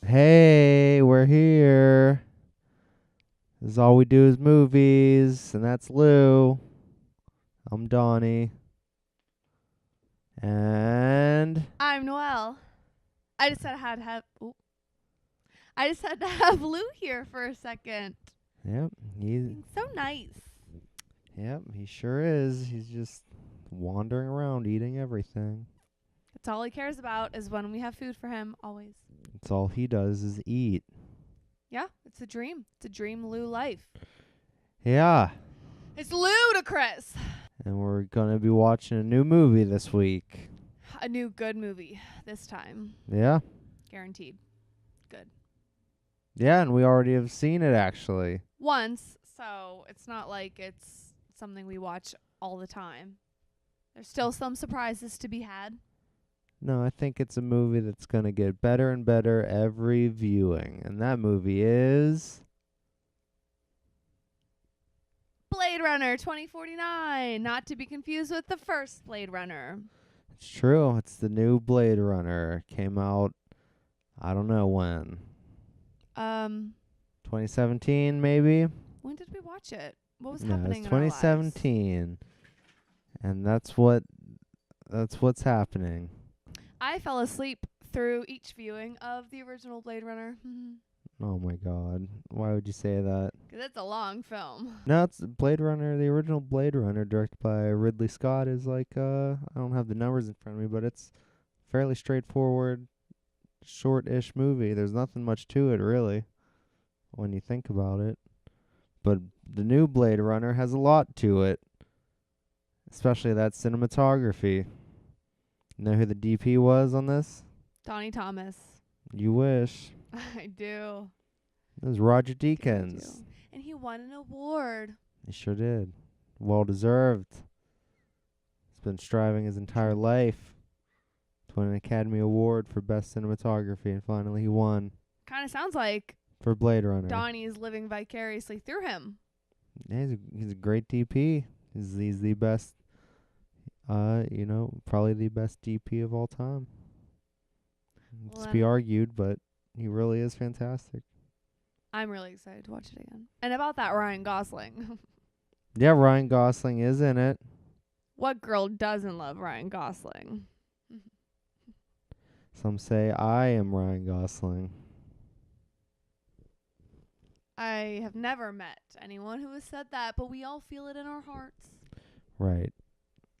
Hey, we're here. This is all we do is movies, and that's Lou. I'm Donny. And I'm Noelle. I just had to have. Ooh. I just had to have Lou here for a second. yep, He's so nice. he sure is. He's just wandering around eating everything. That's all he cares about is when we have food for him. Always. That's all he does is eat. Yeah, it's a dream. It's a dream Lou life. Yeah. It's ludicrous. And we're gonna be watching a new movie this week. A new good movie this time. Yeah. Guaranteed. Good. Yeah, and we already have seen it actually. Once, so it's not like it's something we watch all the time. There's still some surprises to be had. No, I think it's a movie that's going to get better and better every viewing. And that movie is Blade Runner 2049, not to be confused with the first Blade Runner. It's true. It's the new Blade Runner. Came out, I don't know when. 2017 maybe? When did we watch it? What was No, happening it's in our lives? 2017. And that's what's happening. I fell asleep through each viewing of the original Blade Runner. Oh my god. Why would you say that? 'Cause it's a long film. No, it's Blade Runner, the original Blade Runner directed by Ridley Scott is like I don't have the numbers in front of me, but it's fairly straightforward, short-ish movie. There's nothing much to it really when you think about it. But the new Blade Runner has a lot to it. Especially that cinematography. You know who the DP was on this? Donny Thomas. You wish. I do. It was Roger I do. Deakins. And he won an award. He sure did. Well deserved. He's been striving his entire life to win an Academy Award for Best Cinematography, and finally he won Kind of sounds like for Blade Runner. Donnie is living vicariously through him. Yeah, he's a great DP. He's the best, probably the best DP of all time. It's to be argued, but he really is fantastic. I'm really excited to watch it again. And about that Ryan Gosling. Yeah, Ryan Gosling is in it. What girl doesn't love Ryan Gosling? Some say I am Ryan Gosling. I have never met anyone who has said that, but we all feel it in our hearts. Right.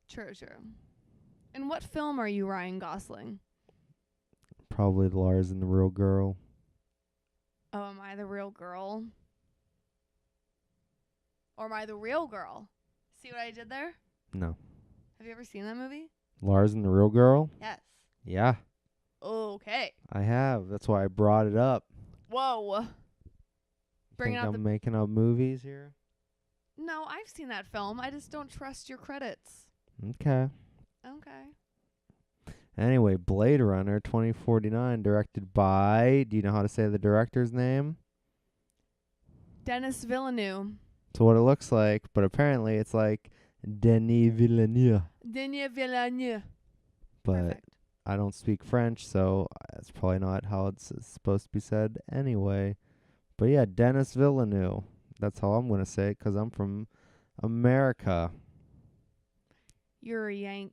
True. In what film are you Ryan Gosling? Probably Lars and the Real Girl. Oh, am I the real girl? Or am I the real girl? See what I did there? No. Have you ever seen that movie? Lars and the Real Girl? Yes. Yeah, Okay. I have. That's why I brought it up. Whoa. Think I'm making up movies here? No, I've seen that film. I just don't trust your credits. Okay. Anyway, Blade Runner 2049, directed by, do you know how to say the director's name? Denis Villeneuve. That's what it looks like, but apparently it's like Denis Villeneuve. Denis Villeneuve. But Perfect. I don't speak French, so that's probably not how it's supposed to be said anyway. But yeah, Denis Villeneuve. That's how I'm going to say it, because I'm from America. You're a Yank.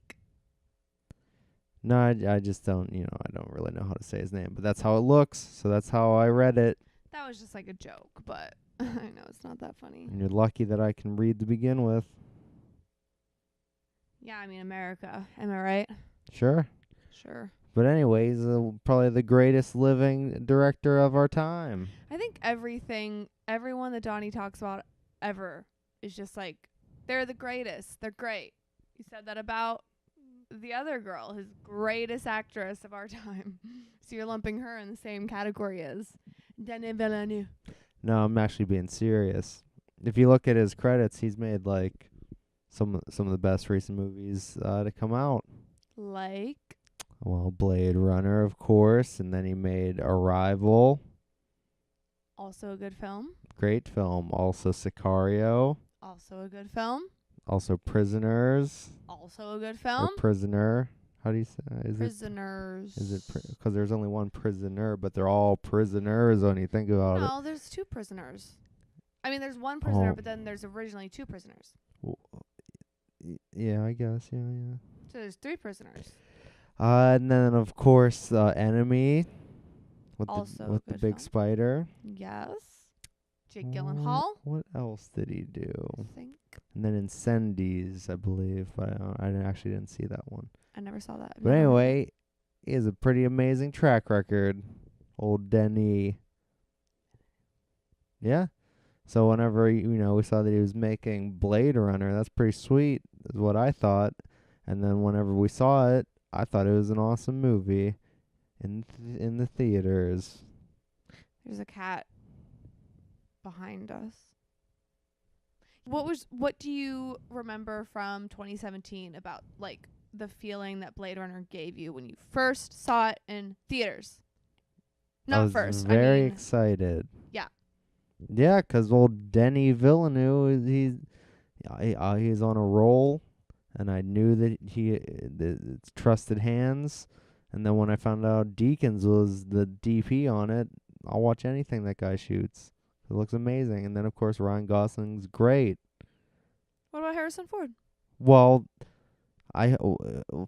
No, I just don't, I don't really know how to say his name. But that's how it looks, so that's how I read it. That was just like a joke, but I know it's not that funny. And you're lucky that I can read to begin with. Yeah, I mean, America. Am I right? Sure. Sure. But anyway, he's probably the greatest living director of our time. I think everyone that Donnie talks about ever is just like, they're the greatest. They're great. You said that about the other girl, his greatest actress of our time. So you're lumping her in the same category as Denis Villeneuve. No, I'm actually being serious. If you look at his credits, he's made like some of the best recent movies to come out. Like? Well, Blade Runner, of course, and then he made Arrival. Also a good film. Great film. Also Sicario. Also a good film. Also Prisoners. Also a good Or film. Prisoner, How do you say? Prisoners. Is it? Because there's only one prisoner, but they're all prisoners when you think about it. No, there's 2 prisoners. I mean, there's 1 prisoner, Oh. but then there's originally 2 prisoners. Yeah, I guess. Yeah. So there's 3 prisoners. And then of course, Enemy with Also the good big film. spider. Yes. Jake Gyllenhaal. What else did he do? I think. And then Incendies, I believe, but I didn't see that one. I never saw that. I've But never heard of it. anyway, he has a pretty amazing track record, old Denny. Yeah. So whenever we saw that he was making Blade Runner, that's pretty sweet, is what I thought. And then whenever we saw it, I thought it was an awesome movie in the theaters. There's a cat behind us. What do you remember from 2017 about like the feeling that Blade Runner gave you when you first saw it in theaters? I was very excited. Yeah. Yeah, 'cause old Denny Villeneuve, he's on a roll, and I knew that it's trusted hands. And then when I found out Deakins was the DP on it, I'll watch anything that guy shoots. It looks amazing. And then of course Ryan Gosling's great. What about Harrison Ford? Well,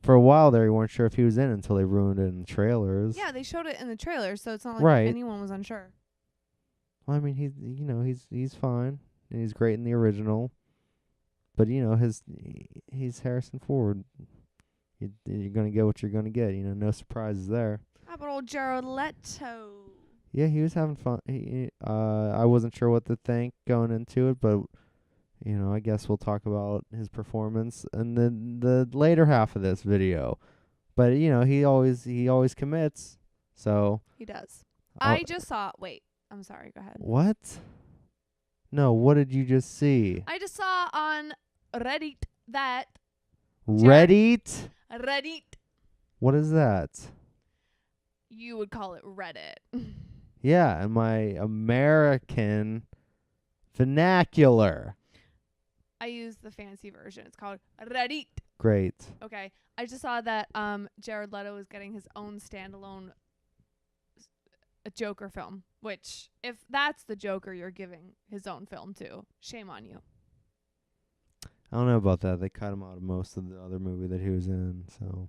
for a while there, you weren't sure if he was in until they ruined it in the trailers. Yeah, they showed it in the trailer, so it's not like Right. anyone was unsure. Well, I mean, he's fine, and he's great in the original. But he's Harrison Ford. You're gonna get what you're gonna get. No surprises there. How about old Jared Leto? Yeah, he was having fun. I wasn't sure what to think going into it, but I guess we'll talk about his performance in the later half of this video. But he always commits. So He does. I'll- I just saw. Wait, I'm sorry. Go ahead. What? No, what did you just see? I just saw on Reddit that Reddit? Reddit. What is that? You would call it Reddit. Yeah, in my American vernacular. I use the fancy version. It's called Reddit. Great. Okay. I just saw that Jared Leto is getting his own standalone a Joker film, which if that's the Joker you're giving his own film to, shame on you. I don't know about that. They cut him out of most of the other movie that he was in, so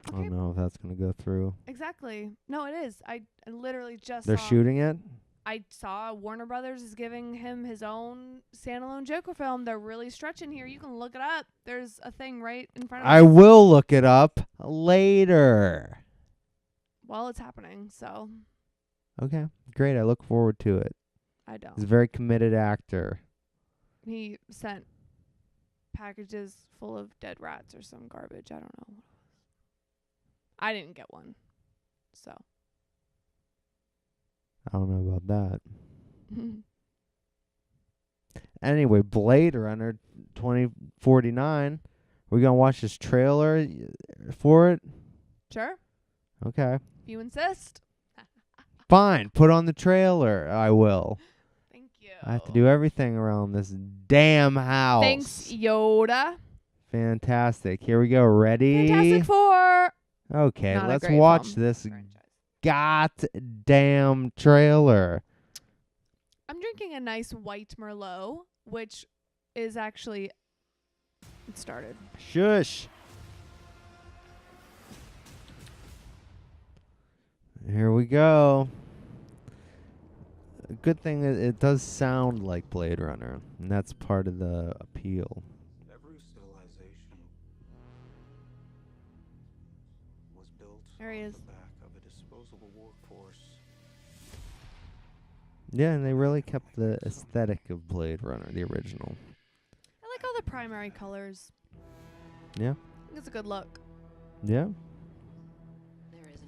I Okay. don't know if that's going to go through. Exactly. No, it is. I literally just They're saw shooting it? I saw Warner Brothers is giving him his own standalone Joker film. They're really stretching here. You can look it up. There's a thing right in front of I us. will look it up later. Well, it's happening, so Okay, great. I look forward to it. I He's a don't. very committed actor. He sent packages full of dead rats or some garbage. I don't know. I didn't get one. So. I don't know about that. Anyway, Blade Runner 2049. We going to watch this trailer for it? Sure. Okay. If you insist. Fine. Put on the trailer. I will. Thank you. I have to do everything around this damn house. Thanks, Yoda. Fantastic. Here we go. Ready? Fantastic Four. Okay, Not a let's great watch film. this Franchise. goddamn trailer. I'm drinking a nice white Merlot, which is actually it started. Shush. Here we go. A good thing that it does sound like Blade Runner, and that's part of the appeal. Every civilization was built There he on is. the back of a disposable workforce. Yeah, and they really kept the aesthetic of Blade Runner, the original. I like all the primary colors. Yeah. I think it's a good look. Yeah.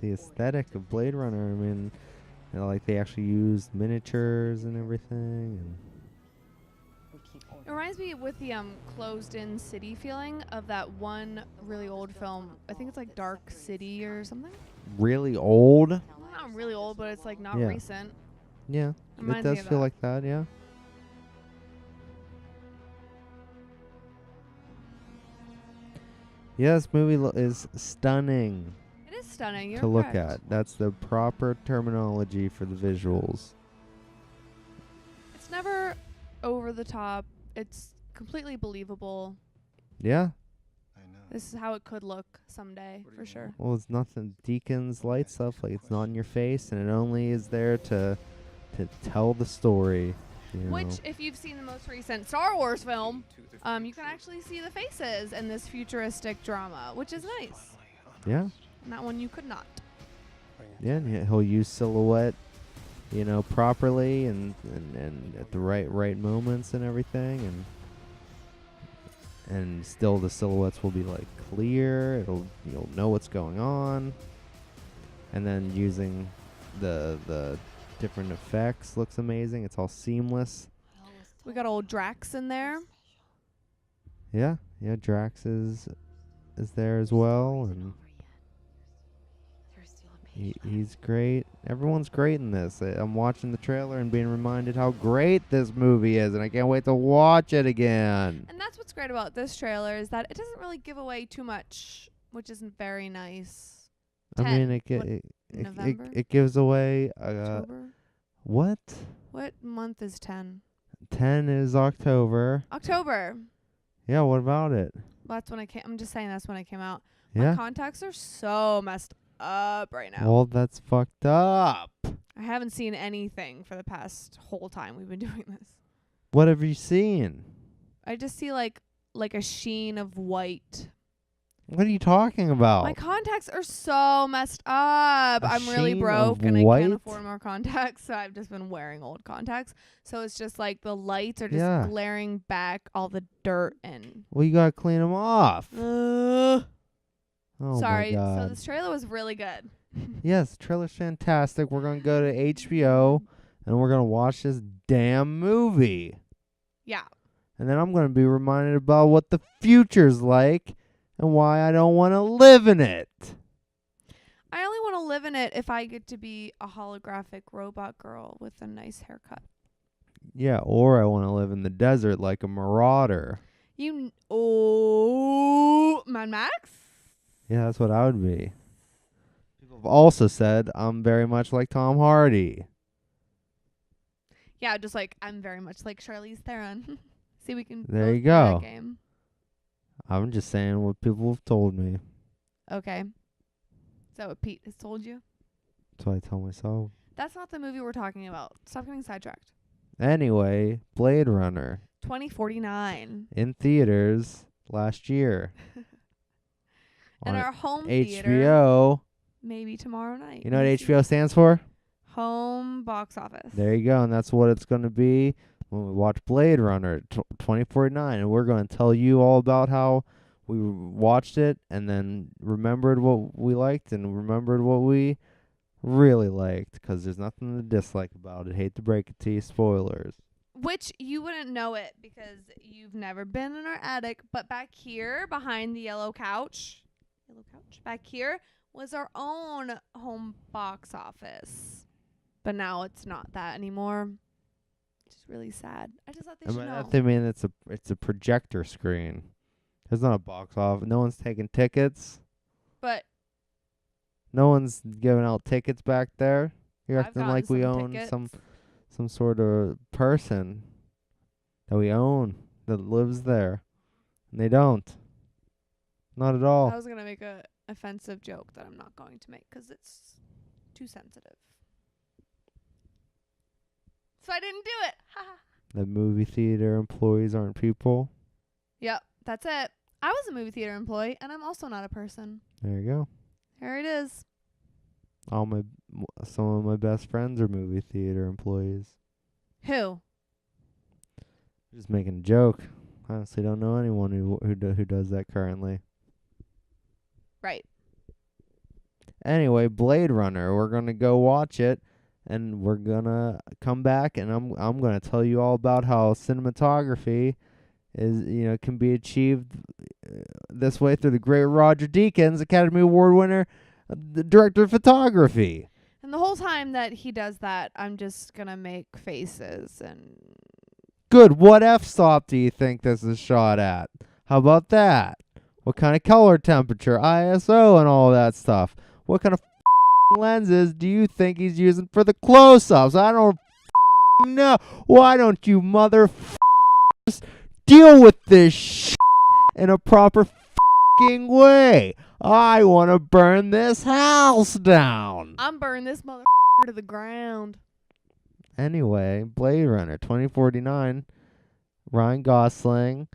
The aesthetic of Blade Runner, I mean, like they actually used miniatures and everything. And It reminds me with the closed-in city feeling of that one really old film. I think it's like Dark City or something. really old. Not really old, but it's like not Yeah. recent. Yeah, Reminds it me does of feel that. like that, yeah. Yeah, this movie is stunning It is stunning. You're to look correct. at. That's the proper terminology for the visuals. It's never over the top. It's completely believable. Yeah. I know. This is how it could look someday, What do for you sure. Well, it's nothing Deacon's light stuff. Like, it's not in your face, and it only is there to tell the story. You know. Which, if you've seen the most recent Star Wars film, you can actually see the faces in this futuristic drama, which is nice. Yeah. And that one you could not. Yeah, and he'll use silhouette, properly and at the right moments and everything, and still the silhouettes will be like clear. You'll know what's going on, and then using the different effects looks amazing. It's all seamless. We got old Drax in there. Yeah, Drax is there as well, and he's great. Everyone's great in this. I'm watching the trailer and being reminded how great this movie is, and I can't wait to watch it again. And that's what's great about this trailer is that it doesn't really give away too much, which isn't very nice. I mean, 10, November? it gives away October? what? What month is 10? 10 is October. October. Yeah, what about it? Well, that's when I'm just saying that's when it came out. Yeah. My contacts are so messed up right now. Well, that's fucked up. I haven't seen anything for the past whole time we've been doing this. What have you seen? I just see like a sheen of white. What are you talking about? My contacts are so messed up. A I'm really sheen broke of and I white? can't afford more contacts, so I've just been wearing old contacts. So it's just like the lights are just Yeah. glaring back all the dirt and Well, you gotta clean them off. uh, Oh sorry. my So god. this trailer was really good. Yes, the trailer's fantastic. We're gonna go to HBO and we're gonna watch this damn movie. Yeah. And then I'm gonna be reminded about what the future's like and why I don't want to live in it. I only want to live in it if I get to be a holographic robot girl with a nice haircut. Yeah, or I want to live in the desert like a marauder. Mad Max? Yeah, that's what I would be. People have also said I'm very much like Tom Hardy. Yeah, just like I'm very much like Charlize Theron. See, we can There both you play that go. game. I'm just saying what people have told me. Okay. Is that what Pete has told you? That's what I tell myself. That's not the movie we're talking about. Stop getting sidetracked. Anyway, Blade Runner 2049. in theaters last year. And on our home theater, HBO. maybe tomorrow night. You know what We'll see. HBO stands for? Home box office. There you go, and that's what it's going to be when we watch Blade Runner 2049, and we're going to tell you all about how we watched it and then remembered what we liked and remembered what we really liked, because there's nothing to dislike about it. Hate to break it to you, spoilers. Which you wouldn't know it because you've never been in our attic, but back here behind the yellow couch, back here was our own home box office. But now it's not that anymore. Which is really sad. I just thought they should know. I mean, it's a projector screen. There's not a box office. No one's taking tickets. But No one's giving out tickets back there. You're I've acting gotten like we some own tickets. some sort of person that we own that lives there. And they don't. Not at all. I was going to make a offensive joke that I'm not going to make because it's too sensitive. So I didn't do it. The movie theater employees aren't people. Yep, that's it. I was a movie theater employee, and I'm also not a person. There you go. There it is. Some of my best friends are movie theater employees. Who? Just making a joke. I honestly don't know anyone who does that currently. Right. Anyway, Blade Runner. We're gonna go watch it, and we're gonna come back, and I'm gonna tell you all about how cinematography can be achieved this way through the great Roger Deakins, Academy Award winner, the director of photography. And the whole time that he does that, I'm just going to make faces and... Good. What f-stop do you think this is shot at? How about that? What kind of color temperature, ISO, and all that stuff? What kind of lenses do you think he's using for the close-ups? I don't know. Why don't you deal with this in a proper way? I want to burn this house down. I'm burning this mother to the ground. Anyway, Blade Runner 2049, Ryan Gosling,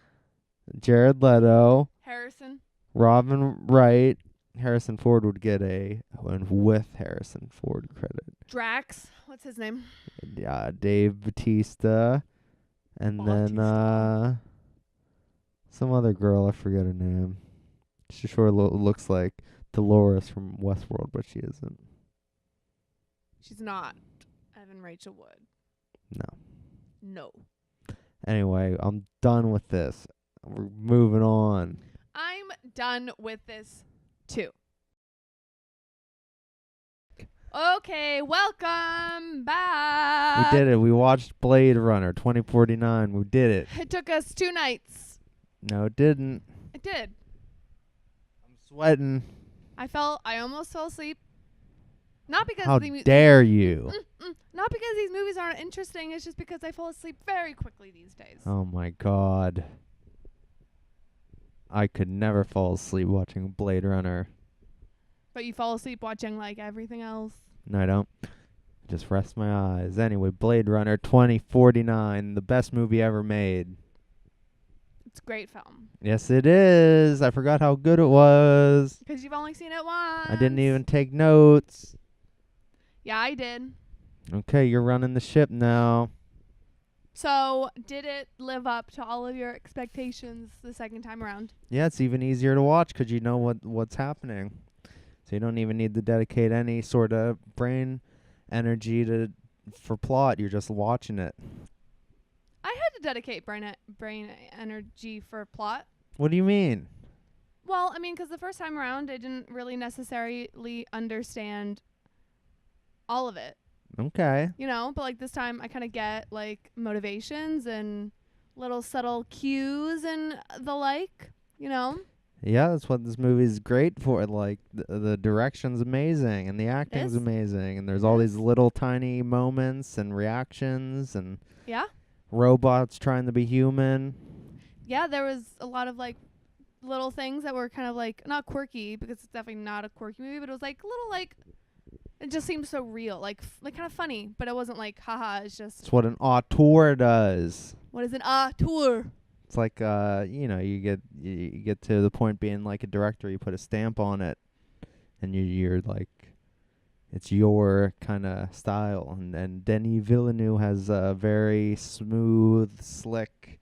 Jared Leto, Harrison. Robin Wright. Harrison Ford would get a with Harrison Ford credit. Drax. What's his name? Dave Bautista, and then some other girl, I forget her name. She sure looks like Dolores from Westworld, but she isn't. She's not Evan Rachel Wood. No. Anyway, I'm done with this. We're moving on. I'm done with this too. Okay, welcome back. We did it. We watched Blade Runner 2049. We did it. It took us 2 nights. No, it didn't. It did. I'm sweating. I almost fell asleep. Not because How dare you? Not because these movies aren't interesting. It's just because I fall asleep very quickly these days. Oh my God. I could never fall asleep watching Blade Runner. But you fall asleep watching like everything else. No, I don't. Just rest my eyes. Anyway, Blade Runner 2049, the best movie ever made. It's a great film. Yes, it is. I forgot how good it was. Because you've only seen it once. I didn't even take notes. Yeah, I did. Okay, you're running the ship now. So, did it live up to all of your expectations the second time around? Yeah, it's even easier to watch because you know what's happening. So you don't even need to dedicate any sort of brain energy for plot. You're just watching it. I had to dedicate brain energy for plot. What do you mean? Well, I mean, because the first time around, I didn't really necessarily understand all of it. Okay. You know, but like this time I kind of get like motivations and little subtle cues and the like, you know? Yeah, that's what this movie is great for. Like, the direction's amazing and the acting's is. amazing. And there's all these little tiny moments and reactions and Yeah. robots trying to be human. Yeah, there was a lot of like little things that were kind of like not quirky because it's definitely not a quirky movie, but it was like little like it just seemed so real, like kind of funny, but it wasn't like haha, it's just It's what an auteur does. what is an auteur? It's like you get to the point being like a director, you put a stamp on it, and you're like, it's your kind of style. And Denis Villeneuve has a very smooth, slick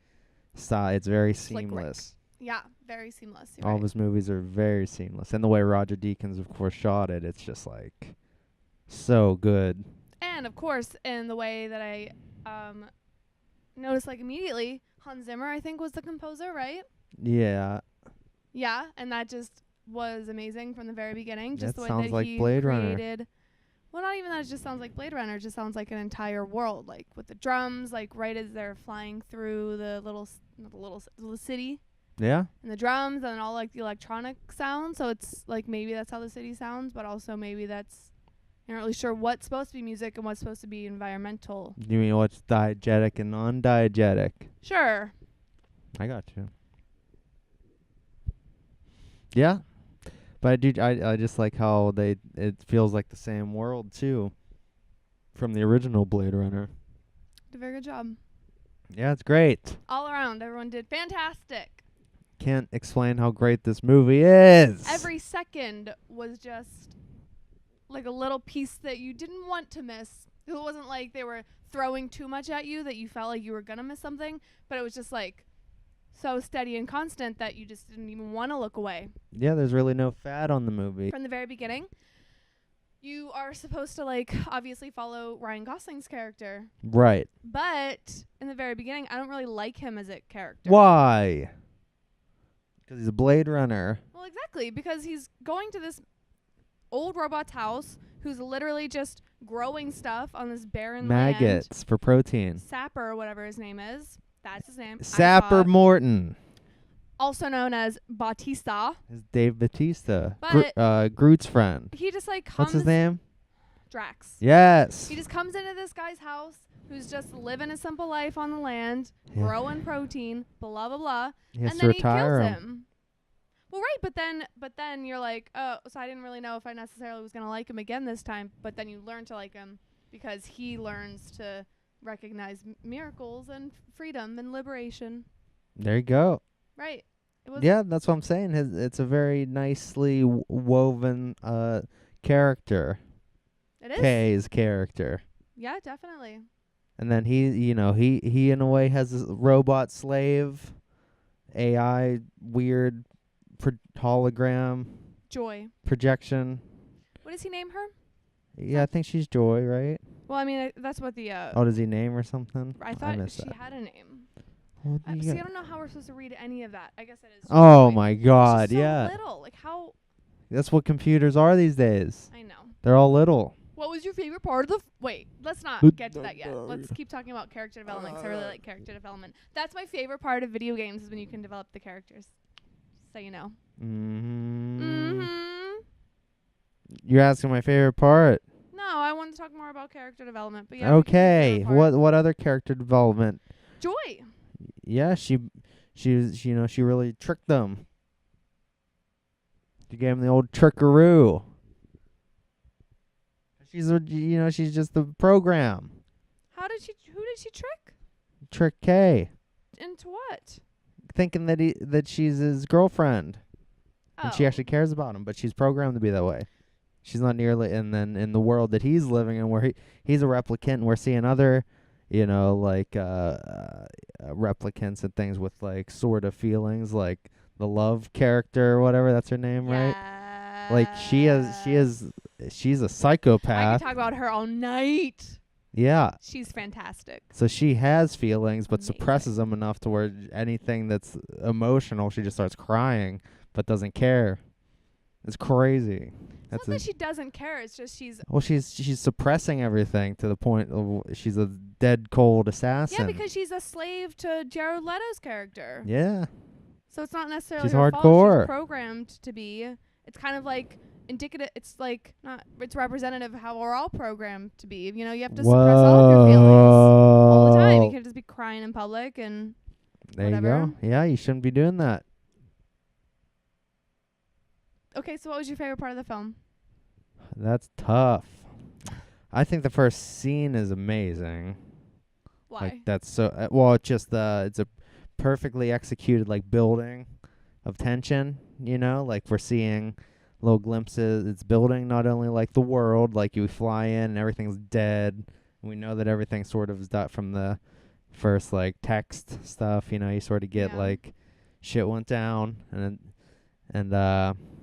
style. It's very Slick seamless. Yeah, very seamless. All of his movies are very seamless, and the way Roger Deakins, of course, shot it, it's just like so good. And of course, in the way that I noticed like immediately, Hans Zimmer I think was the composer, right? Yeah. Yeah, and that just was amazing from the very beginning. Just That the way sounds that like he Blade Runner. created. Well, not even that. It just sounds like Blade Runner. It just sounds like an entire world, like with the drums, like right as they're flying through the the city, Yeah. and the drums, and all like the electronic sounds. So it's like maybe that's how the city sounds, but also maybe that's you're not really sure what's supposed to be music and what's supposed to be environmental. You mean what's diegetic and non-diegetic? Sure. I got you. Yeah. But I just like how it feels like the same world too from the original Blade Runner. Did a very good job. Yeah, it's great. All around, everyone did fantastic. Can't explain how great this movie is. Every second was just like a little piece that you didn't want to miss. It wasn't like they were throwing too much at you that you felt like you were going to miss something, but it was just like so steady and constant that you just didn't even want to look away. Yeah, there's really no fat on the movie. From the very beginning, you are supposed to like obviously follow Ryan Gosling's character, Right. but in the very beginning, I don't really like him as a character. Why? Because he's a Blade Runner. Well, exactly, because he's going to this old robot's house who's literally just growing stuff on this barren land. Maggots for protein. Sapper or whatever his name is. That's his name. Sapper Morton. also known as Bautista. Is Dave Bautista, But Groot's friend. he just like What's his comes, name? Drax. Yes. He just comes into this guy's house who's just living a simple life on the land, Yeah. growing protein, blah blah blah, He has and to then retire he kills him. him. Well, right, but then you're like, oh, so I didn't really know if I necessarily was gonna like him again this time. But then you learn to like him because he learns to recognize miracles and freedom and liberation. There you go. Right. It was Yeah, that's what I'm saying. It's a very nicely woven character. It is. Kay's character. Yeah, definitely. And then he in a way has this robot slave, AI, weird hologram Joy. projection. What does he name her? Yeah, I think she's Joy, right? Well, I mean, that's what the Oh, does he name her something? I thought missed she that. had a name. Well, I you see, I got- don't know how we're supposed to read any of that. I guess it is. just Oh Joy. my She's God! so Yeah, little. Like how? that's what computers are these days. I know. They're all little. What was your favorite part of the? Wait, let's not get to that yet. Let's keep talking about character development 'cause I really like character development. That's my favorite part of video games is when you can develop the characters. So you know. Mm-hmm. You're asking my favorite part. No, I want to talk more about character development. But yeah. we can do the Okay. favorite part. What other character development? Joy. Yeah, she was, she really tricked them. She gave him the old trickaroo. She's just the program. Who did she trick? Trick K, Into what? thinking that she's his girlfriend, and she Oh. actually cares about him, but she's programmed to be that way. She's not nearly. And then in the world that he's living in, where he's a replicant, and we're seeing other, replicants and things with like sort of feelings, like the love character or whatever. That's her name, right? Like she's a I psychopath. could talk about her all night. Yeah. She's fantastic. So she has feelings, but Amazing. suppresses them enough to where anything that's emotional, she just starts crying, but doesn't care. It's crazy. It's That's not that she doesn't care. It's just she's. well, she's suppressing everything to the point of she's a dead cold assassin. Yeah, because she's a slave to Jared Leto's character. Yeah. So it's not necessarily She's her fault. hardcore. She's programmed to be. It's kind of like indicative. It's like not. It's representative of how we're all programmed to be. You know, you have to suppress all of your feelings all the time. You can't just be crying in public and. There whatever. you go. Yeah, you shouldn't be doing that. Okay, so what was your favorite part of the film? That's tough. I think the first scene is amazing. Why? Like that's so well. It's just it's a perfectly executed like building of tension. Like we're seeing little glimpses. It's building not only like the world, like you fly in and everything's dead. We know that everything sort of is done from the first like text stuff. You sort of get Yeah. like shit went down and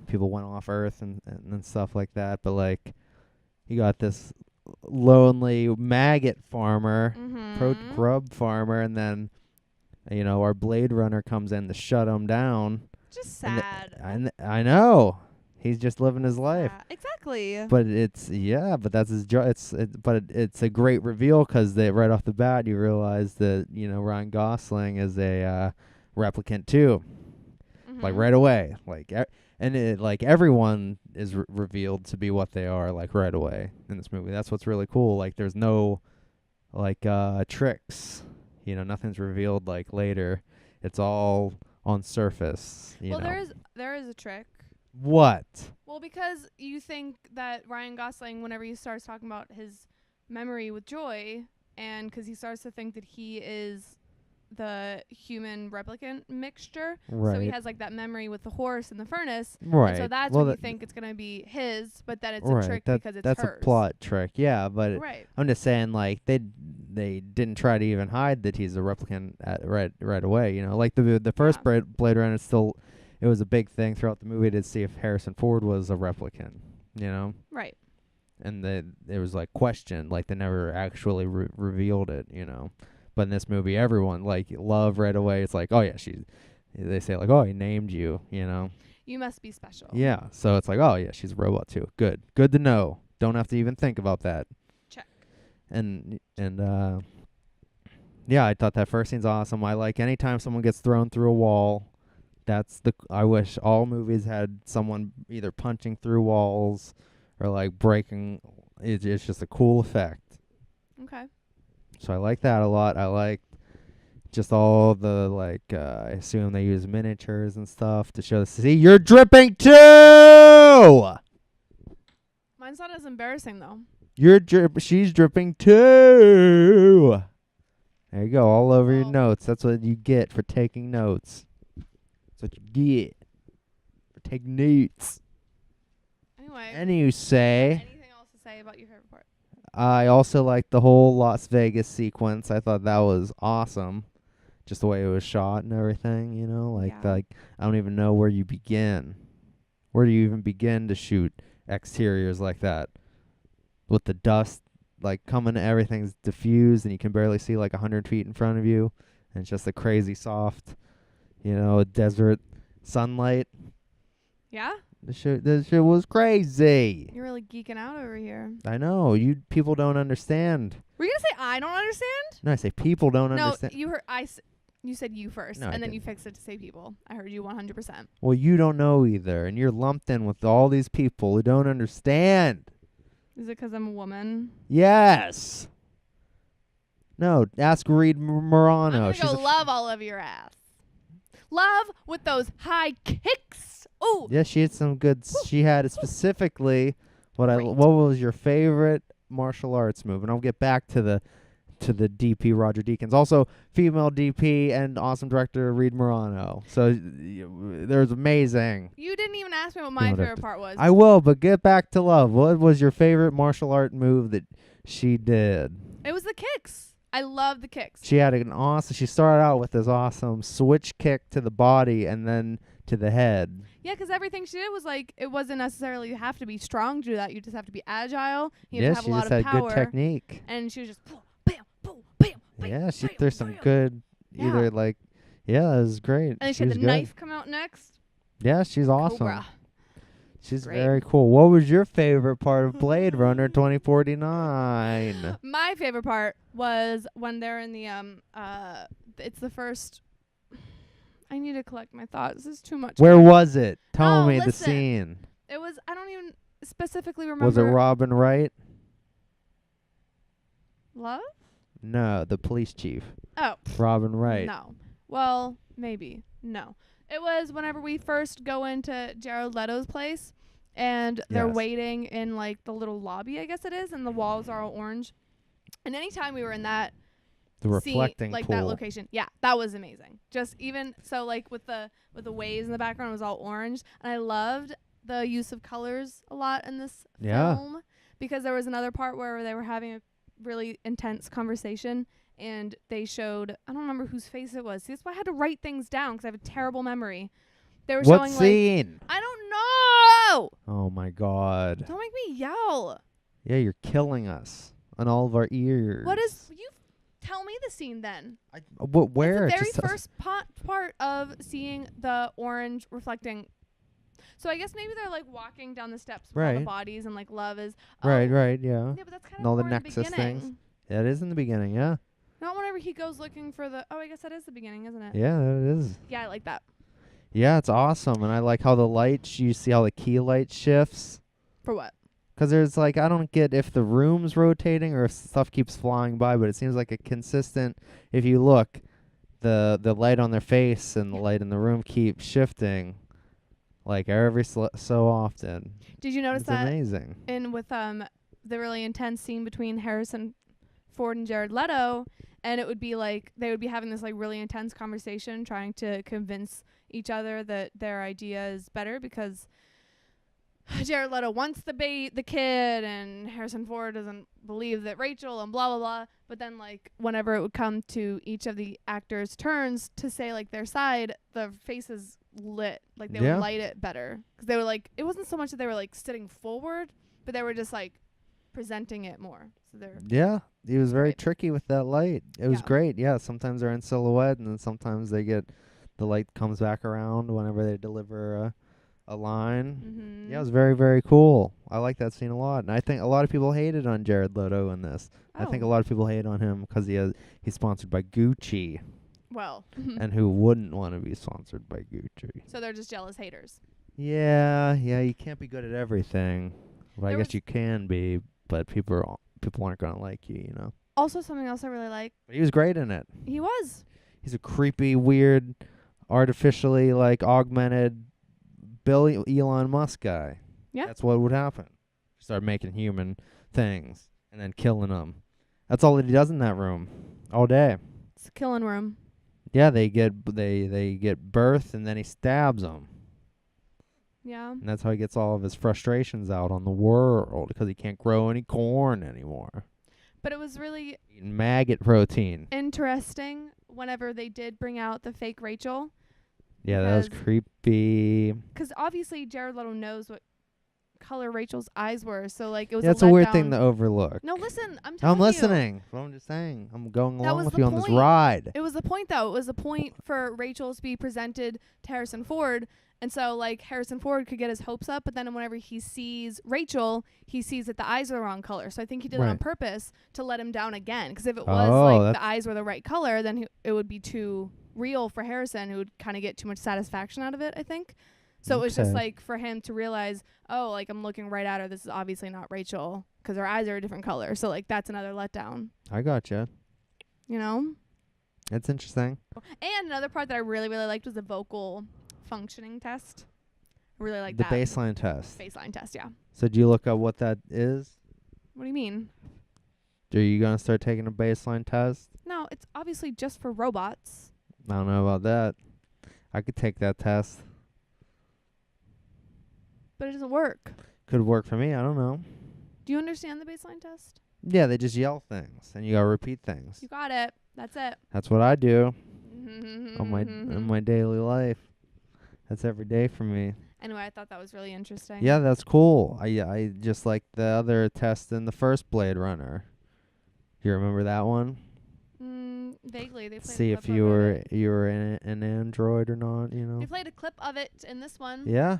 people went off Earth and stuff like that. But like you got this lonely maggot farmer. Mm-hmm. Grub farmer, and then our Blade Runner comes in to shut him down. Just And sad. I know he's just living his life, Exactly. but but that's his job. It's a great reveal because right off the bat you realize that Ryan Gosling is a replicant too, like Mhm. right away, like everyone is revealed to be what they are like right away in this movie. That's what's really cool. Like there's no like tricks, nothing's revealed like later. It's all on surface. Well, there is a trick. What? Well, because you think that Ryan Gosling, whenever he starts talking about his memory with Joy, and 'cause he starts to think that he is the human replicant mixture, Right. so he has like that memory with the horse and the furnace, Right. and so that's well, when you that- think it's gonna be his, but then it's right. a trick that, because it's that's hers. a plot trick. Yeah, but Right. I'm just saying, like they didn't try to even hide that he's a replicant right away. Like the first Yeah. Blade Runner, it was a big thing throughout the movie to see if Harrison Ford was a replicant. Right. And it was like questioned, like they never actually revealed it. But in this movie, everyone like love right away. It's like, oh yeah, they say like, oh, he named you. You must be special. Yeah. So it's like, oh yeah, she's a robot too. Good to know. Don't have to even think about that. Check. And yeah, I thought that first scene's awesome. I like anytime someone gets thrown through a wall I wish all movies had someone either punching through walls or like breaking. It's just a cool effect. Okay. So I like that a lot. I like just all the like. I assume they use miniatures and stuff to show. See, you're dripping too. Mine's not as embarrassing though. She's dripping too. There you go, all over your Well- notes. That's what you get for taking notes. That's what you get for taking notes. Anyway. And you say, Anything else to say about your favorite part? I also like the whole Las Vegas sequence. I thought that was awesome. Just the way it was shot and everything, you know? Like I don't even know where you begin. Where do you even begin to shoot exteriors like that? With the dust like coming, everything's diffused and you can barely see like 100 feet in front of you. And it's just a crazy soft, desert sunlight. Yeah? This shit was crazy. You're really geeking out over here. I know. People don't understand. Were you gonna say I don't understand? No, I say people don't understand. No, you said you first, No, I and then you didn't. fixed it to say people. I heard you 100%. Well, you don't know either, and you're lumped in with all these people who don't understand. Is it 'cause I'm a woman? Yes. No, ask Reed I'm Morano. gonna She's go a love all of your ass. Love with those high kicks. Ooh. Yeah, she had some good. She had Great. What was your favorite martial arts move? And I'll get back to the DP Roger Deakins, also female DP and awesome director Reed Morano. So there's amazing. You didn't even ask me what my whatever. favorite part was. I will, but get back to love. What was your favorite martial art move that she did? It was the kicks. I love the kicks. She had an awesome. She started out with this awesome switch kick to the body and then to the head. Yeah, 'cause everything she did was like, it wasn't necessarily you have to be strong to do that. You just have to be agile. You have to have she a lot just of had power. good technique. And she was just boom, bam, boom, bam, bam. Yeah, she bam, threw some bam. good. Yeah. Either like, yeah, it was great. And then she had was the good. knife come out next. Yeah, she's awesome. Cobra. She's Great. very cool. What was your favorite part of Blade Runner 2049? My favorite part was when they're in the it's the first. I need to collect my thoughts. This is too much. Where was it? Tell No, me the listen. scene. It was. I don't even specifically remember. Was it Robin Wright? Love? No, the police chief. Oh. Robin Wright. No. Well, maybe. No. It was whenever we first go into Jared Leto's place and they're Yes. waiting in like the little lobby, I guess it is, and the walls are all orange. And anytime we were in that The reflecting like pool. that location, yeah, that was amazing. Just even so, like with the waves in the background, it was all orange, and I loved the use of colors a lot in this Yeah. film because there was another part where they were having a really intense conversation. And they showed, I don't remember whose face it was. See, that's why I had to write things down because I have a terrible memory. They were What showing scene? like, I don't know. Oh my God. Don't make me yell. Yeah, you're killing us on all of our ears. What is, you tell me the scene then. Where? It's the very Just first part of seeing the orange reflecting. So I guess maybe they're like walking down the steps with all the Right. bodies and like love is. Right, oh, right, yeah. Yeah, but that's kind And of all the more in Nexus beginning. things. Yeah, it is in the beginning, yeah. Not whenever he goes looking for the. Oh, I guess that is the beginning, isn't it? Yeah, it is. Yeah, I like that. Yeah, it's awesome. And I like how the light, you see how the key light shifts. For what? 'Cause there's like, I don't get if the room's rotating or if stuff keeps flying by, but it seems like a consistent, if you look, the light on their face and the light in the room keep shifting like every so often. Did you notice It's that amazing. in with the really intense scene between Harrison Ford and Jared Leto, and it would be like they would be having this like really intense conversation trying to convince each other that their idea is better because Jared Leto wants the kid and Harrison Ford doesn't believe that Rachel and blah blah blah. But then like whenever it would come to each of the actors' turns to say like their side, the faces lit, like they Yeah. would light it better because they were like, it wasn't so much that they were like sitting forward, but they were just like presenting it more. So they're Yeah, he was very Great. tricky with that light. It was Yeah. great. Yeah, sometimes they're in silhouette, and then sometimes the light comes back around whenever they deliver a line. mm-hmm. Yeah, it was very, very cool. I like that scene a lot, and I think a lot of people hated on Jared Leto in this. I think a lot of people hate on him because he's sponsored by Gucci. Well, and who wouldn't want to be sponsored by Gucci? so they're just jealous haters. Yeah, you can't be good at everything. Well, I There guess was you can be, but people aren't gonna like you, you know. also something else I really like. But he was great in it. He was. He's a creepy, weird, artificially like augmented Elon Musk guy. Yeah. That's what would happen. Start making human things and then killing them. That's all that he does in that room all day. It's a killing room. Yeah, they get birthed and then he stabs them. Yeah. And that's how he gets all of his frustrations out on the world because he can't grow any corn anymore. But it was really Eating maggot protein. interesting whenever they did bring out the fake Rachel. Yeah, that was Because- creepy. Because obviously Jared Leto knows what color Rachel's eyes were. So, like, it was That's a a weird thing letdown. to overlook. No, listen. I'm telling I'm you. listening. Well, I'm just saying. I'm going That along was with the you on this point. ride. It was the point, though. It was the point for Rachel to be presented to Harrison Ford. And so, like, Harrison Ford could get his hopes up, but then whenever he sees Rachel, he sees that the eyes are the wrong color. So I think he did it on Right. purpose to let him down again. Because if it was, Oh, like, that's- the eyes were the right color, then it would be too real for Harrison, who would kind of get too much satisfaction out of it, I think. So it was just, Okay. like, for him to realize, oh, like, I'm looking right at her. This is obviously not Rachel because her eyes are a different color. So, like, that's another letdown, I gotcha. you know? It's interesting. And another part that I really, really liked was the vocal functioning test. I really like The that. baseline test. Baseline test, yeah. So do you look up what that is? What do you mean? Are you going to start taking a baseline test? No, it's obviously just for robots. I don't know about that. I could take that test. But it doesn't work. Could work for me. I don't know. Do you understand the baseline test? Yeah, they just yell things and you got to repeat things. You got it. That's it. That's what I do Mm-hmm. on my daily life. That's every day for me. Anyway, I thought that was really interesting. Yeah, that's cool. I just like the other test in the first Blade Runner. Do you remember that one? Vaguely. They played See a if clip you of were it. an android or not, you know. They played a clip of it in this one. Yeah.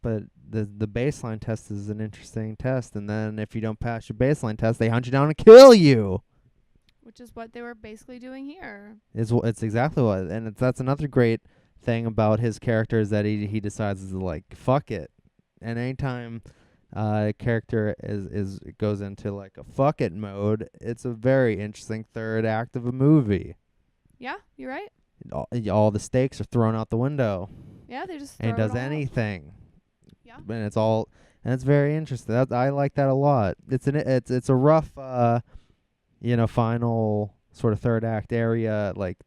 But the baseline test is an interesting test, and then if you don't pass your baseline test, they hunt you down and kill you. Which is what they were basically doing here. It's exactly what, and that's another great thing about his character is that he decides to like fuck it, and anytime a character goes into like a fuck it mode, it's a very interesting third act of a movie. Yeah, you're right. All the stakes are thrown out the window, Yeah, they just and he throw it does all out. anything. Yeah. And it's very interesting. I like that a lot. It's a rough, final sort of third act area, like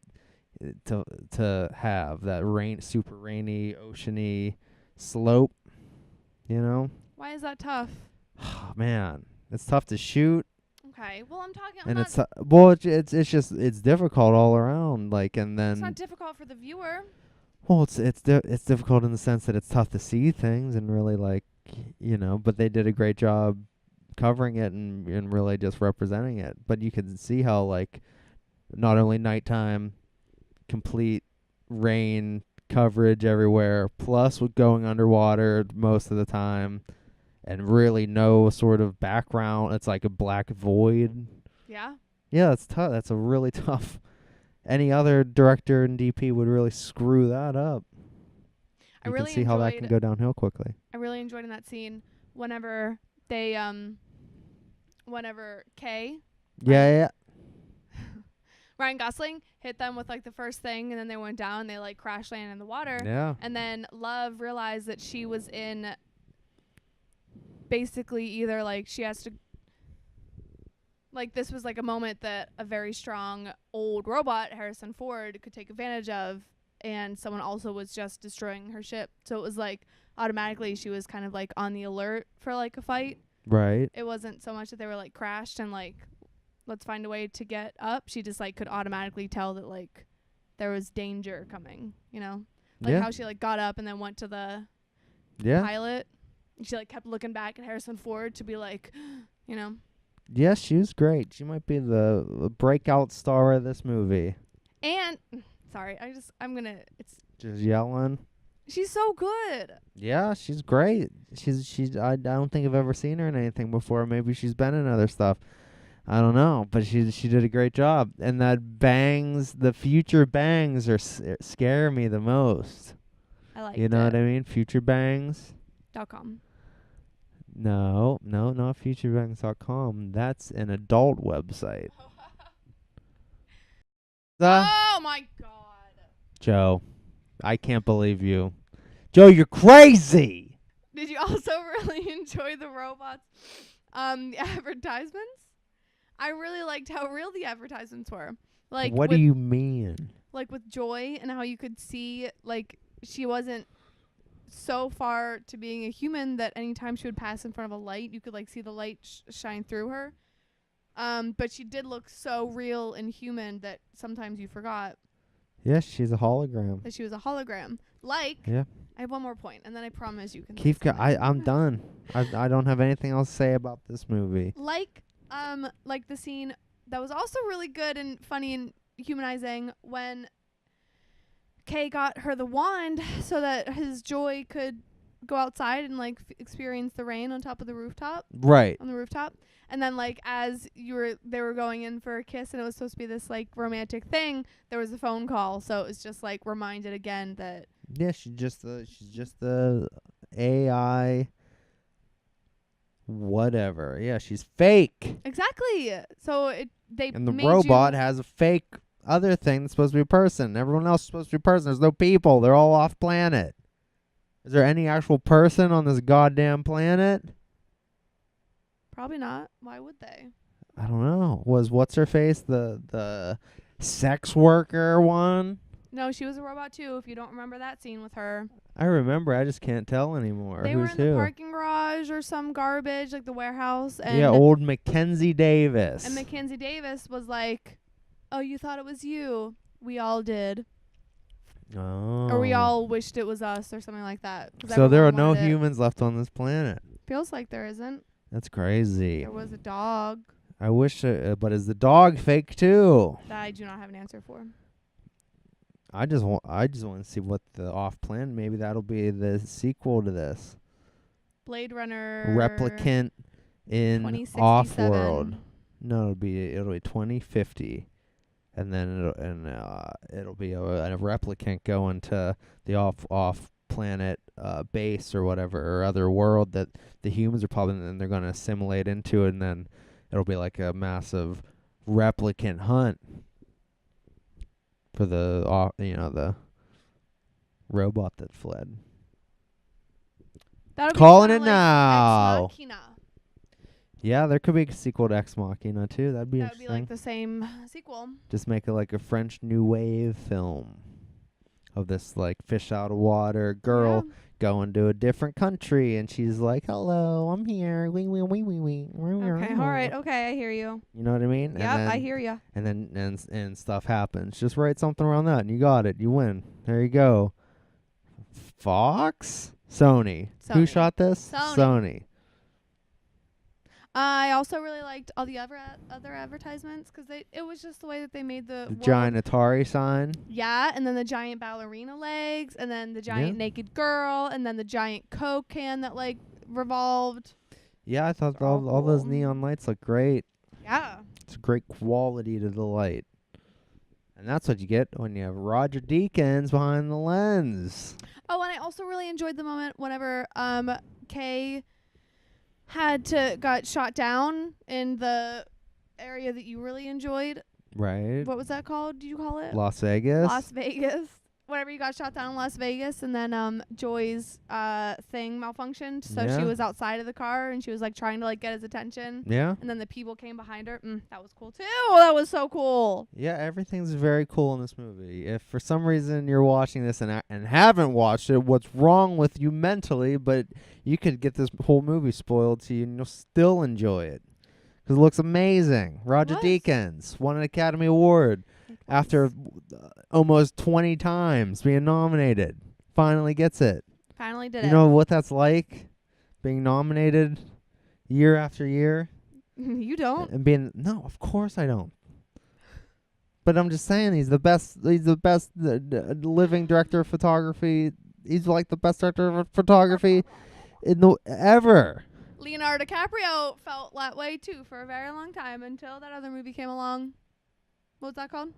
to have that super rainy, oceany slope. You know, Why is that tough? man, it's tough to shoot, Okay. Well, I'm talking. and it's difficult all around. Like, and It's then not difficult for the viewer. well, it's difficult in the sense that it's tough to see things and really like, but they did a great job covering it and really just representing it. But you can see how like not only nighttime, complete rain coverage everywhere, plus with going underwater most of the time, and really no sort of background. It's like a black void. Yeah. Yeah, that's tough. That's a really tough. Any other director and DP would really screw that up. I You really can see how that can enjoyed- go downhill quickly. I really enjoyed in that scene whenever they whenever Kay Yeah. Ryan Gosling hit them with like the first thing, and then they went down. They like crash landed in the water, Yeah. and then Love realized that she was in basically either like she has to like this was like a moment that a very strong old robot Harrison Ford could take advantage of, and someone also was just destroying her ship. So it was like automatically she was kind of like on the alert for like a fight. Right. It wasn't so much that they were like crashed and like let's find a way to get up. She just like could automatically tell that like there was danger coming, you know? Like Yeah. how she like got up and then went to the Yeah. pilot. And she like kept looking back at Harrison Ford to be like, you know. Yes, she was great. She might be the breakout star of this movie. And sorry, it's Just yelling. she's so good. Yeah, she's great. I don't think I've ever seen her in anything before. Maybe she's been in other stuff. I don't know, but she did a great job. And that bangs, the future bangs scare me the most. I liked You know it. what I mean? Future bangs. .com. No, not futurebangs.com. That's an adult website. Oh my god. Joe, I can't believe you. Joe, you're crazy. Did you also really enjoy the robots? The advertisements? I really liked how real the advertisements were. Like What do with, you mean? like with Joy and how you could see like she wasn't so far to being a human that anytime she would pass in front of a light, you could like see the light shine through her. But she did look so real and human that sometimes you forgot Yes, she's a hologram. that she was a hologram. Like, Yeah. I have one more point, and then I promise you can. Keep say I'm done. I don't have anything else to say about this movie. like the scene that was also really good and funny and humanizing when Kay got her the wand so that his Joy could go outside and like experience the rain on top of the rooftop. Right. On the rooftop. And then like as they were going in for a kiss and it was supposed to be this like romantic thing, there was a phone call, so it was just like reminded again that Yeah, she's just the AI whatever. Yeah, she's fake. exactly. So they And the made robot you, has a fake other thing that's supposed to be a person. Everyone else is supposed to be a person. There's no people. They're all off planet. Is there any actual person on this goddamn planet? probably not. Why would they? I don't know. Was what's her face the sex worker one? No, she was a robot too. If you don't remember that scene with her, I remember. I just can't tell anymore. they Who's were in who? the parking garage or some garbage like the warehouse, and Yeah, old Mackenzie Davis. and Mackenzie Davis was like, "Oh, you thought it was you? We all did, Oh. or we all wished it was us, or something like that." 'Cause So there are everyone no wanted it. humans left on this planet. Feels like there isn't. That's crazy. There was a dog I wish, but is the dog fake too? that I do not have an answer for. I just want to see what the off-plan. Maybe that'll be the sequel to this. Blade Runner Replicant in 2067. Off-World. No, it'll be 2050, and then it'll be a replicant going to the off-planet base or whatever or other world that the humans are probably, and they're gonna assimilate into it, and then it'll be like a massive replicant hunt for the the robot that fled. That'll be Calling kinda it like now. Ex Machina. Yeah, there could be a sequel to Ex Machina too. That'd be That would be interesting. like the same sequel. Just make it like a French New Wave film of this like fish out of water girl Yeah. going to a different country, and she's like, "Hello, I'm here." Wing, wing, wing, wing, wing. Okay, all right. Okay, I hear you. You know what I mean? Yep, and I hear you. And then and stuff happens. Just write something around that, and you got it. You win. There you go. Fox, Sony. Who Sony. shot this? Sony. I also really liked all the other advertisements because it was just the way that they made the The world. giant Atari sign. Yeah, and then the giant ballerina legs, and then the giant naked girl, and then the giant Coke can that like revolved. Yeah, I thought They're all all those cool. neon lights look great. Yeah. It's a great quality to the light. And that's what you get when you have Roger Deakins behind the lens. Oh, and I also really enjoyed the moment whenever Kay got shot down in the area that you really enjoyed. Right. What was that called? Did you call it? Las Vegas. Las Vegas. Whenever you got shot down in Las Vegas, and then Joy's thing malfunctioned, so Yeah. she was outside of the car and she was like trying to like get his attention, Yeah. and then the people came behind her. That was cool too. That was so cool. Yeah, everything's very cool in this movie. If for some reason you're watching this and haven't watched it, what's wrong with you mentally? But you could get this whole movie spoiled to you and you'll still enjoy it. Because it looks amazing. Roger was. Deakins won an Academy Award after almost 20 times being nominated. Finally gets it. Finally did You it. know what that's like? Being nominated year after year? You don't. And being no, of course I don't. But I'm just saying he's the best. He's the best living director of photography. He's like the best director of photography in the ever. Leonardo DiCaprio felt that way too for a very long time until that other movie came along. What was that called?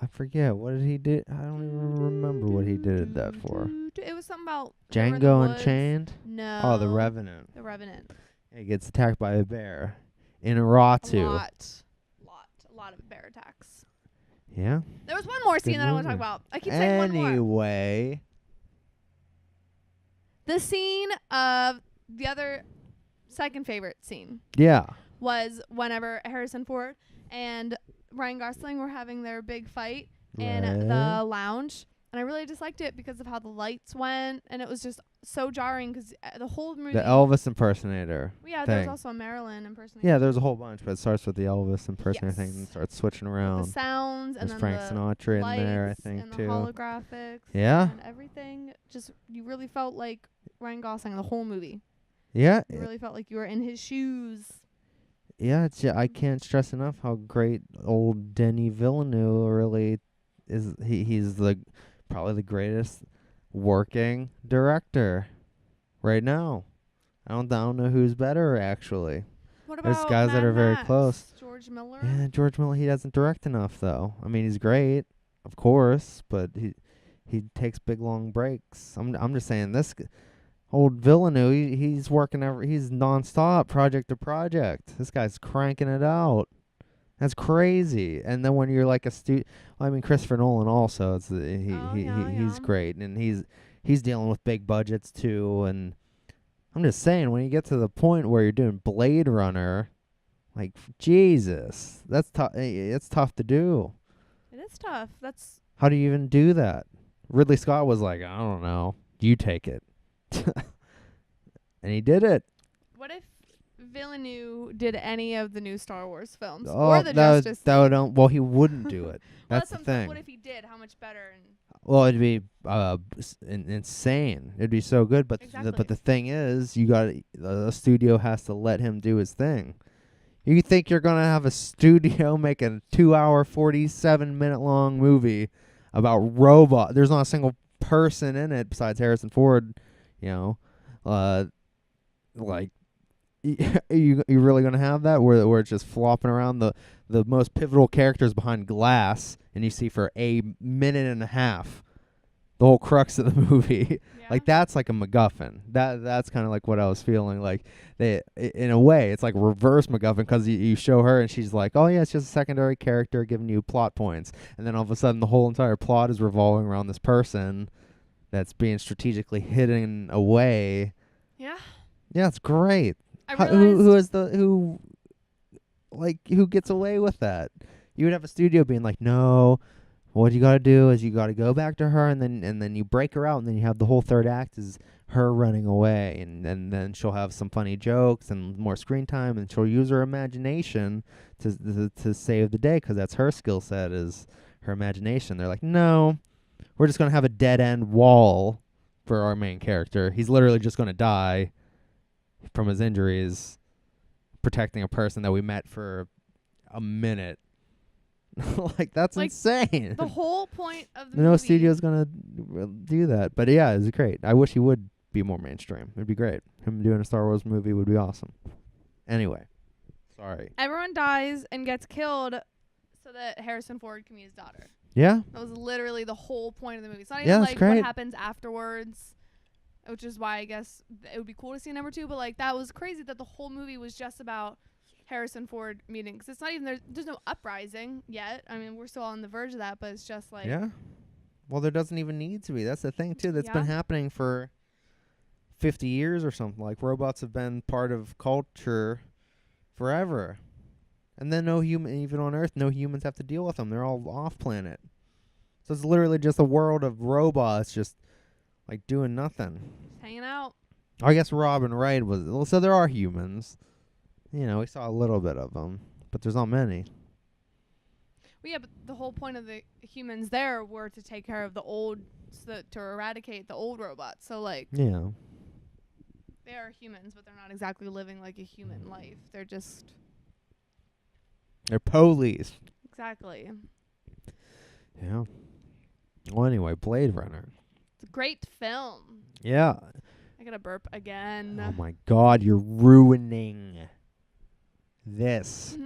I forget. What did he do? I don't even remember what he did that for. It was something about they were in the Django woods. Unchained? No. Oh, The Revenant. The Revenant. He gets attacked by a bear in A Rialto. lot of bear attacks. Yeah. There was one more scene that I want to talk movie. about. I keep saying one more. Anyway. The scene of the other second favorite scene Yeah. was whenever Harrison Ford and Ryan Gosling were having their big fight in Right. the lounge. And I really disliked it because of how the lights went. And it was just so jarring because the whole movie. The Elvis impersonator. Yeah, there was thing. also a Marilyn impersonation. Yeah, there's a whole bunch, but it starts with the Elvis impersonator thing and Yes. starts switching With around. the sounds and There's then Frank the Sinatra in there, I lights think, and the too. holographics. Yeah. And everything. Just, you really felt like Ryan Gosling the whole movie. Yeah. You really felt like you were in his shoes. Yeah, I can't stress enough how great old Denis Villeneuve really is. He's probably the greatest working director right now. I don't know who's better actually. What There's about guys that Mad are very Max? close. George Miller? Yeah, George Miller, he doesn't direct enough though. I mean, he's great, of course, but he takes big long breaks. I'm just saying this old Villeneuve, he's working he's nonstop, project to project. This guy's cranking it out. That's crazy. And then when you're like I mean, Christopher Nolan also. He's great, and he's dealing with big budgets too. And I'm just saying, when you get to the point where you're doing Blade Runner, like Jesus, that's tough. It's tough to do. It is tough. That's How do you even do that? Ridley Scott was like, I don't know, you take it, and he did it. what if Villeneuve did any of the new Star Wars films Oh, or the Justice League? Well, he wouldn't do it. Well, That's the what I'm saying. thing. What if he did? How much better? And Well, it'd be insane. It'd be so good, but Exactly. the thing is, a studio has to let him do his thing. You think you're gonna have a studio make a 2-hour, 47-minute long movie about robot? There's not a single person in it besides Harrison Ford. You know, like you really gonna have that where it's just flopping around the most pivotal characters behind glass, and you see for a minute and a half the whole crux of the movie. yeah. Like that's like a MacGuffin. That's kind of like what I was feeling. Like in a way, it's like reverse MacGuffin, because you show her and she's like, oh yeah, it's just a secondary character giving you plot points, and then all of a sudden the whole entire plot is revolving around this person that's being strategically hidden away. Yeah. Yeah, it's great. I Who realized who gets away with that? You would have a studio being like, no, what you got to do is you got to go back to her, and then you break her out, and then you have the whole third act is her running away, and then she'll have some funny jokes and more screen time, and she'll use her imagination to save the day, because that's her skill set, is her imagination. They're like, no, we're just going to have a dead end wall for our main character. He's literally just going to die from his injuries protecting a person that we met for a minute. Like, that's Like, insane. the whole point of the No movie. studio's gonna do that. But yeah, it's great. I wish he would be more mainstream. It'd be great. Him doing a Star Wars movie would be awesome. Anyway, sorry. Everyone dies and gets killed so that Harrison Ford can be his daughter. Yeah, That was literally the whole point of the movie. It's not Yeah, even that's like great. what happens afterwards, which is why I guess it would be cool to see number 2. But like that was crazy that the whole movie was just about Harrison Ford meeting. Because it's not even there's no uprising yet. I mean, we're still on the verge of that, but it's just like yeah. Well, there doesn't even need to be. That's the thing too. That's been Yeah. happening for 50 years or something. Like, robots have been part of culture forever. And then no human, even on Earth, no humans have to deal with them. They're all off planet. So it's literally just a world of robots just like doing nothing. hanging out. I guess Robin Wright was. Well, so there are humans. You know, we saw a little bit of them, but there's not many. Well, yeah, but the whole point of the humans there were to take care of the old, to eradicate the old robots. So like Yeah. they are humans, but they're not exactly living like a human life. They're just They're police. exactly. Yeah. Well, anyway, Blade Runner. It's a great film. Yeah. I gotta burp again. Oh my God, you're ruining this.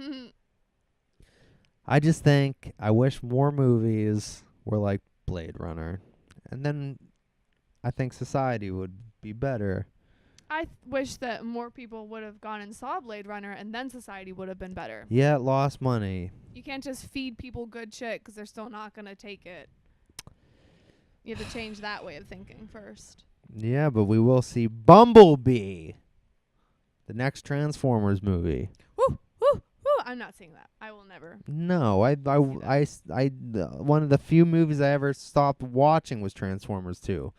I just think I wish more movies were like Blade Runner. And then I think society would be better. I wish that more people would have gone and saw Blade Runner, and then society would have been better. Yeah, it lost money. You can't just feed people good shit 'cause they're still not gonna take it. You have to change that way of thinking first. Yeah, but we will see Bumblebee, the next Transformers movie. Woo, woo, woo! I'm not seeing that. I will never. No, See one of the few movies I ever stopped watching was Transformers 2.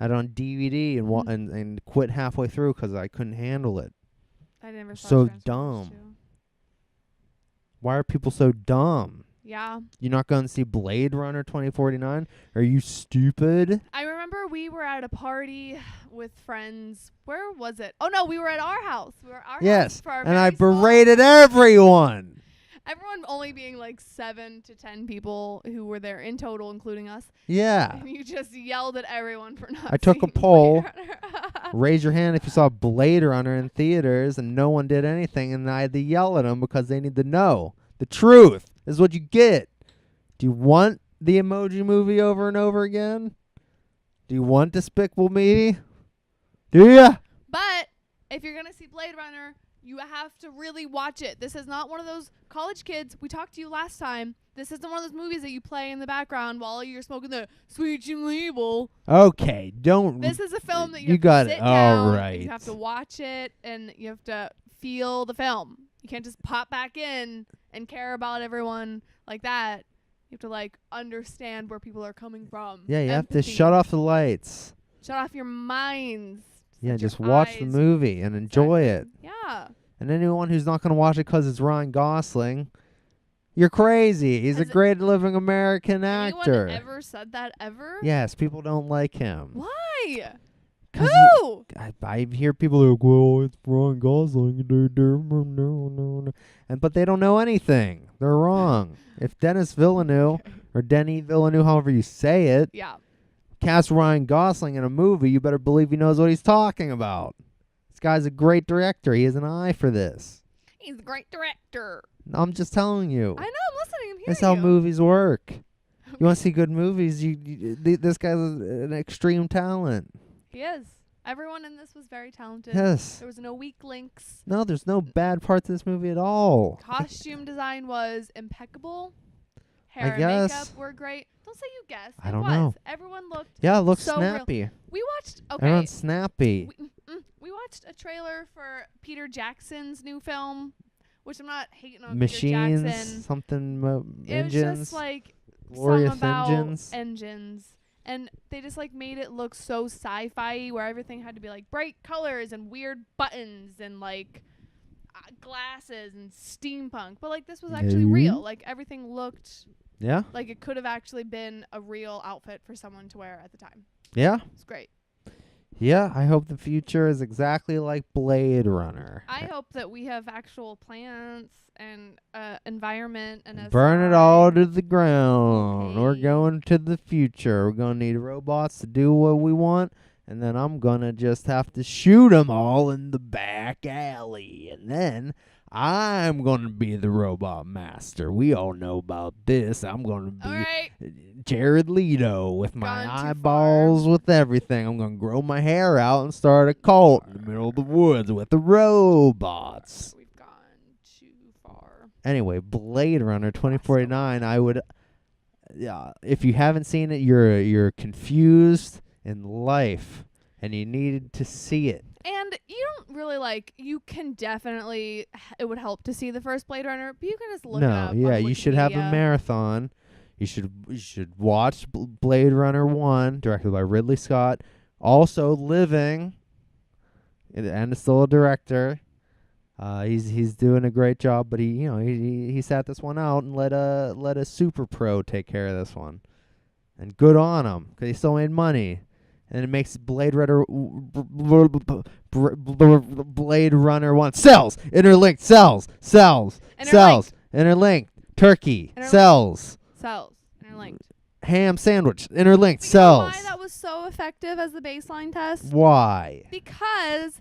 I had it on DVD and quit halfway through 'cause I couldn't handle it. I never saw So Transformers dumb. 2. Why are people so dumb? Yeah. You're not going to see Blade Runner 2049? Are you stupid? I remember we were at a party with friends. Where was it? Oh no, we were at our house. We were at our house Yes, for our and I very small- berated everyone. Everyone only being like 7 to 10 people who were there in total, including us. Yeah. And you just yelled at everyone for not. I took a seeing poll. Blade Runner. Raise your hand if you saw Blade Runner in theaters, and no one did anything, and I had to yell at them because they need to know. The truth is what you get. Do you want the Emoji Movie over and over again? Do you want Despicable Me? Do ya? But if you're gonna see Blade Runner, you have to really watch it. This is not one of those college kids. We talked to you last time. This isn't one of those movies that you play in the background while you're smoking the sweet and label. Okay, don't. This is a film that you, You have got to it. sit All down, right. and you have to watch it, and you have to feel the film. You can't just pop back in and care about everyone like that. You have to like understand where people are coming from. Yeah, you have to Empathy. shut off the lights. Shut off your minds. Yeah, Let your just watch the eyes- movie and enjoy it. Yeah. And anyone who's not going to watch it 'cause it's Ryan Gosling, you're crazy. He's Has a great living American Anyone actor. ever said that ever? Yes, people don't like him. Why? 'Cause Who? I hear people like, well, it's Ryan Gosling. But they don't know anything. They're wrong. If Dennis Villeneuve, or Denny Villeneuve, however you say it, Yeah. cast Ryan Gosling in a movie, you better believe he knows what he's talking about. This guy's a great director. He has an eye for this. He's a great director. I'm just telling you. I know. I'm listening. I'm hearing That's how you. movies work. You want to see good movies? This guy's an extreme talent. He is. Everyone in this was very talented. Yes. There was no weak links. No, there's no bad parts in this movie at all. Costume design was impeccable. Hair and guess. makeup were great. Don't say you guessed. I It don't was. know. Everyone looked. Yeah, it looks So real. snappy. We watched. Okay. Everyone's snappy. We watched a trailer for Peter Jackson's new film, which I'm not hating on Machines, Peter Jackson. something, It was engines, just like glorious song about engines. engines. And they just like made it look so sci-fi, where everything had to be like bright colors and weird buttons and like glasses and steampunk. But like this was actually real. Like everything looked Yeah, like it could have actually been a real outfit for someone to wear at the time. yeah, It's great. yeah. I hope the future is exactly like Blade Runner. I hope that we have actual plants and environment and a Burn it sky. all to the ground. We're Okay. going to the future. We're going to need robots to do what we want. And then I'm going to just have to shoot 'em all in the back alley. And then I'm going to be the robot master. We all know about this. I'm going to be All right. Jared Leto with my Gone too eyeballs, with everything. I'm going to grow my hair out and start a cult in the middle of the woods with the robots. We've gone too far. Anyway, Blade Runner 2049. I would, yeah. If you haven't seen it, you're confused in life, and you needed to see it. And you don't really like. You can definitely. It would help to see the first Blade Runner, but you can just look it No, up. yeah, on you should have a Wikipedia. marathon. You should watch Blade Runner 1, directed by Ridley Scott, also living, and is still a director. He's doing a great job, but he sat this one out and let a super pro take care of this one, and good on him, 'cause he still made money, and it makes Blade Runner Blade Runner 1 sells, interlinked sells, sells, Interlinked. interlinked, Turkey Interlinked. sells. Cells interlinked. ham sandwich, interlinked You know cells. why that was so effective as the baseline test? Why? Because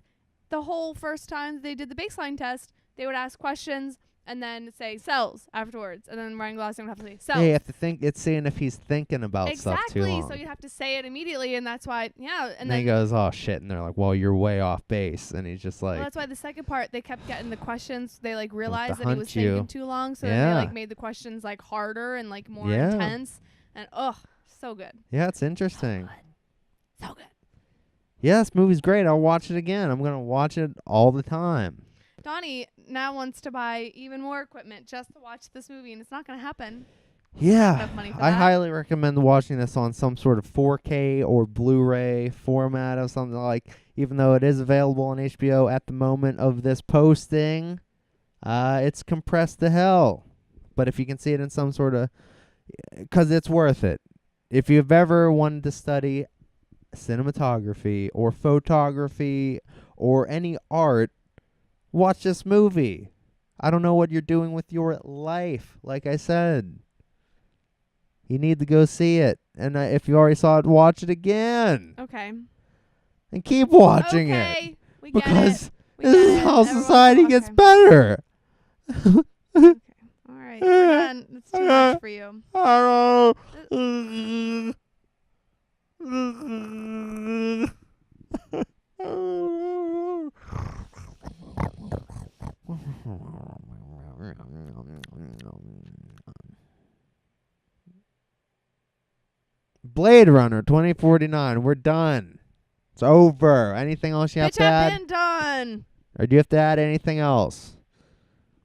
the whole first time they did the baseline test, they would ask questions and then say cells afterwards. And then Ryan Gosling would have to say cells. Yeah, you have to think. It's seeing if he's thinking about stuff too Exactly. long. So you'd have to say it immediately, and that's why, yeah. And then he goes, "Oh shit!" And they're like, "Well, you're way off base." And he's just like, well, that's why the second part they kept getting the questions. They like realized that he hunt was you. thinking too long, so then Yeah. they like made the questions like harder and like more Yeah. intense. And so good. "Yeah, it's interesting." So good. Yeah, this movie's great. I'll watch it again. I'm gonna watch it all the time. Donnie now wants to buy even more equipment just to watch this movie, and it's not going to happen. Yeah, Enough money for I that. highly recommend watching this on some sort of 4K or Blu-ray format of something like. Even though it is available on HBO at the moment of this posting, it's compressed to hell. But if you can see it in some sort of, because it's worth it. If you've ever wanted to study cinematography or photography or any art, watch this movie. I don't know what you're doing with your life. Like I said, you need to go see it. And if you already saw it, watch it again. Okay. And keep watching it. Okay. We get Because it. We this get is it. how Everyone's society gets okay. better. Okay. All right. We're done. It's too much for you. Blade Runner 2049. We're done. It's over. Anything else you have Bitch, to add? I've been done. Or do you have to add anything else?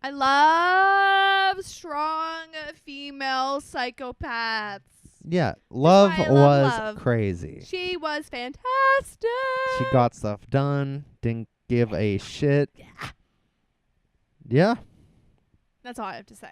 I love strong female psychopaths. Yeah, love why I was love love. crazy. She was fantastic. She got stuff done. Didn't give a shit. Yeah. That's all I have to say.